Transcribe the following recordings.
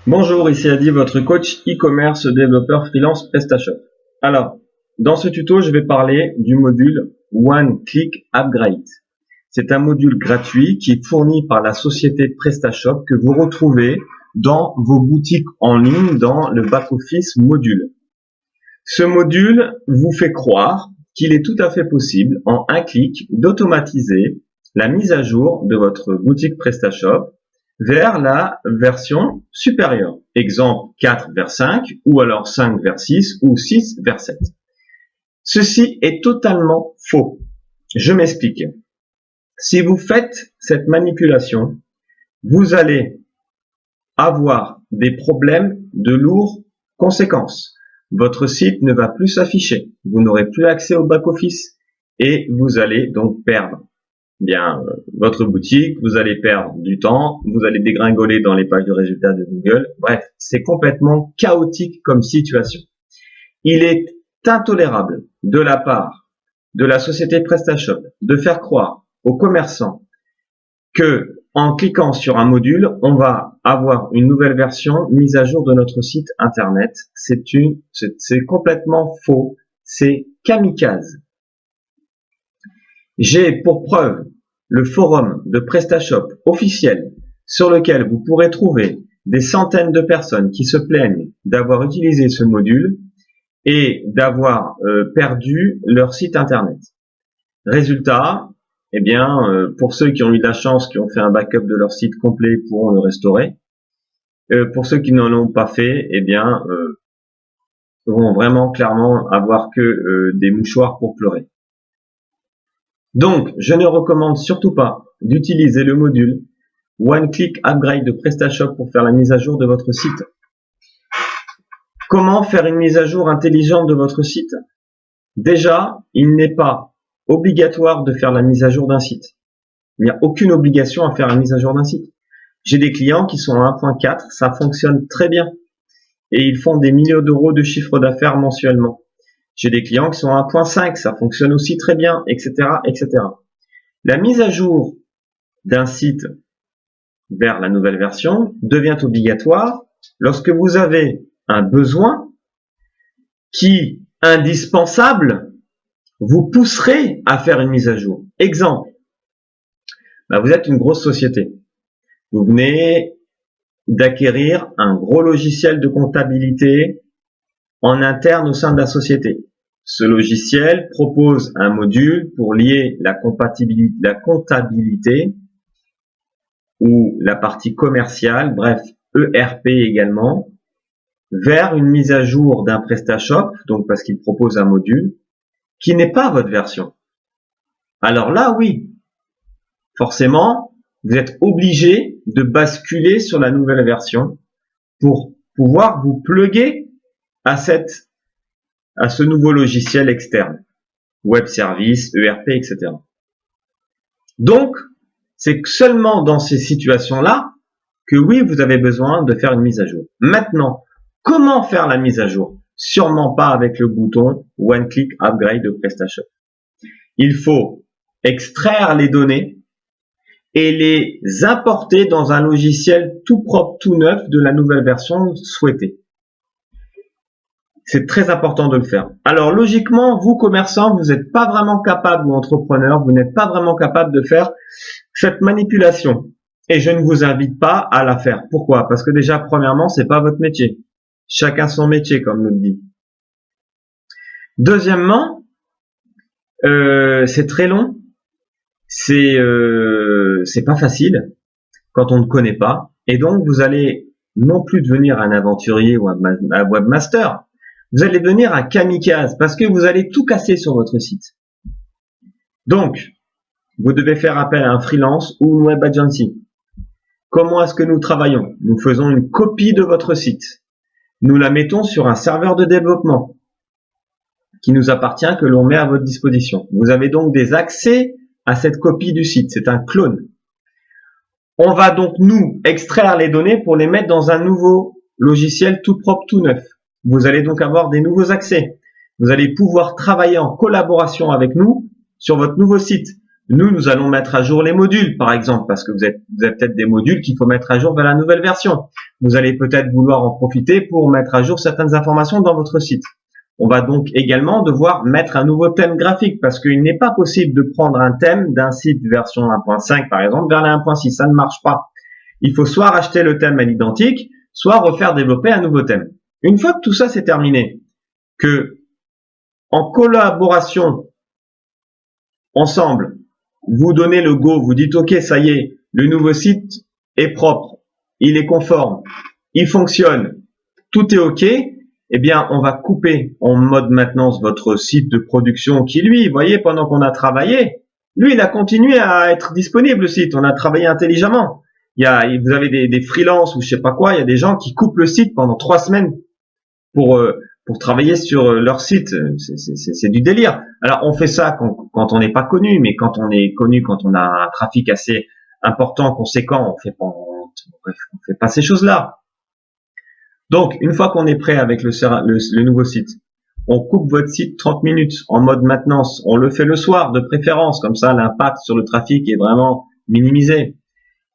Bonjour, ici Adi, votre coach e-commerce développeur freelance PrestaShop. Alors, dans ce tuto, je vais parler du module One Click Upgrade. C'est un module gratuit qui est fourni par la société PrestaShop que vous retrouvez dans vos boutiques en ligne dans le back-office module. Ce module vous fait croire qu'il est tout à fait possible en un clic d'automatiser la mise à jour de votre boutique PrestaShop vers la version supérieure. Exemple 4 vers 5 ou alors 5 vers 6 ou 6 vers 7. Ceci est totalement faux. Je m'explique. Si vous faites cette manipulation, vous allez avoir des problèmes de lourdes conséquences. Votre site ne va plus s'afficher. Vous n'aurez plus accès au back-office et vous allez donc perdre votre boutique, vous allez perdre du temps, vous allez dégringoler dans les pages de résultats de Google. Bref, c'est complètement chaotique comme situation. Il est intolérable de la part de la société PrestaShop de faire croire aux commerçants que en cliquant sur un module, on va avoir une nouvelle version mise à jour de notre site internet. C'est complètement faux. C'est kamikaze. J'ai pour preuve le forum de PrestaShop officiel sur lequel vous pourrez trouver des centaines de personnes qui se plaignent d'avoir utilisé ce module et d'avoir perdu leur site internet. Résultat, pour ceux qui ont eu de la chance, qui ont fait un backup de leur site complet, pourront le restaurer. Pour ceux qui n'en ont pas fait, vont vraiment clairement avoir que des mouchoirs pour pleurer. Donc, je ne recommande surtout pas d'utiliser le module One Click Upgrade de PrestaShop pour faire la mise à jour de votre site. Comment faire une mise à jour intelligente de votre site? Déjà, il n'est pas obligatoire de faire la mise à jour d'un site. Il n'y a aucune obligation à faire la mise à jour d'un site. J'ai des clients qui sont à 1.4, ça fonctionne très bien. Et ils font des millions d'euros de chiffre d'affaires mensuellement. J'ai des clients qui sont à 1.5, ça fonctionne aussi très bien, etc., etc. La mise à jour d'un site vers la nouvelle version devient obligatoire lorsque vous avez un besoin qui, indispensable, vous pousserait à faire une mise à jour. Exemple, vous êtes une grosse société. Vous venez d'acquérir un gros logiciel de comptabilité en interne au sein de la société. Ce logiciel propose un module pour lier la comptabilité ou la partie commerciale, bref, ERP également, vers une mise à jour d'un PrestaShop, donc parce qu'il propose un module, qui n'est pas votre version. Alors là, oui, forcément, vous êtes obligé de basculer sur la nouvelle version pour pouvoir vous plugger à ce nouveau logiciel externe, web service, ERP, etc. Donc, c'est seulement dans ces situations-là que oui, vous avez besoin de faire une mise à jour. Maintenant, comment faire la mise à jour? Sûrement pas avec le bouton One Click Upgrade de PrestaShop. Il faut extraire les données et les importer dans un logiciel tout propre, tout neuf de la nouvelle version souhaitée. C'est très important de le faire. Alors logiquement, vous commerçants, vous n'êtes pas vraiment capable, ou entrepreneurs, vous n'êtes pas vraiment capable de faire cette manipulation. Et je ne vous invite pas à la faire. Pourquoi? Parce que déjà, premièrement, c'est pas votre métier. Chacun son métier, comme nous le dit. Deuxièmement, c'est très long. C'est pas facile quand on ne connaît pas. Et donc, vous allez non plus devenir un aventurier ou un webmaster. Vous allez devenir un kamikaze parce que vous allez tout casser sur votre site. Donc, vous devez faire appel à un freelance ou une web agency. Comment est-ce que nous travaillons? Nous faisons une copie de votre site. Nous la mettons sur un serveur de développement qui nous appartient, que l'on met à votre disposition. Vous avez donc des accès à cette copie du site. C'est un clone. On va donc nous extraire les données pour les mettre dans un nouveau logiciel tout propre, tout neuf. Vous allez donc avoir des nouveaux accès. Vous allez pouvoir travailler en collaboration avec nous sur votre nouveau site. Nous allons mettre à jour les modules, par exemple, parce que vous avez peut-être des modules qu'il faut mettre à jour vers la nouvelle version. Vous allez peut-être vouloir en profiter pour mettre à jour certaines informations dans votre site. On va donc également devoir mettre un nouveau thème graphique parce qu'il n'est pas possible de prendre un thème d'un site version 1.5 par exemple vers la 1.6, ça ne marche pas. Il faut soit racheter le thème à l'identique, soit refaire développer un nouveau thème. Une fois que tout ça c'est terminé, que en collaboration ensemble, vous donnez le go, vous dites ok, ça y est, le nouveau site est propre, il est conforme, il fonctionne, tout est ok, eh bien, on va couper en mode maintenance votre site de production qui, lui, vous voyez, pendant qu'on a travaillé, lui, il a continué à être disponible, le site. On a travaillé intelligemment. Vous avez des freelances ou je sais pas quoi, il y a des gens qui coupent le site pendant 3 semaines pour travailler sur leur site. C'est du délire. Alors, on fait ça quand on n'est pas connu, mais quand on est connu, quand on a un trafic assez important, conséquent, on fait pas ces choses-là. Donc, une fois qu'on est prêt avec le nouveau site, on coupe votre site 30 minutes en mode maintenance. On le fait le soir de préférence, comme ça l'impact sur le trafic est vraiment minimisé.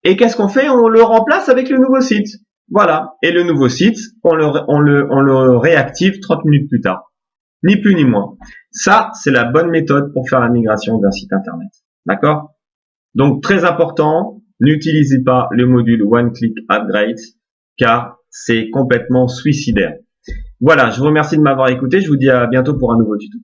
Et qu'est-ce qu'on fait? On le remplace avec le nouveau site. Voilà. Et le nouveau site, on le réactive 30 minutes plus tard. Ni plus ni moins. Ça, c'est la bonne méthode pour faire la migration d'un site internet. D'accord? Donc, très important, n'utilisez pas le module One Click Upgrade, car c'est complètement suicidaire. Voilà, je vous remercie de m'avoir écouté. Je vous dis à bientôt pour un nouveau tuto.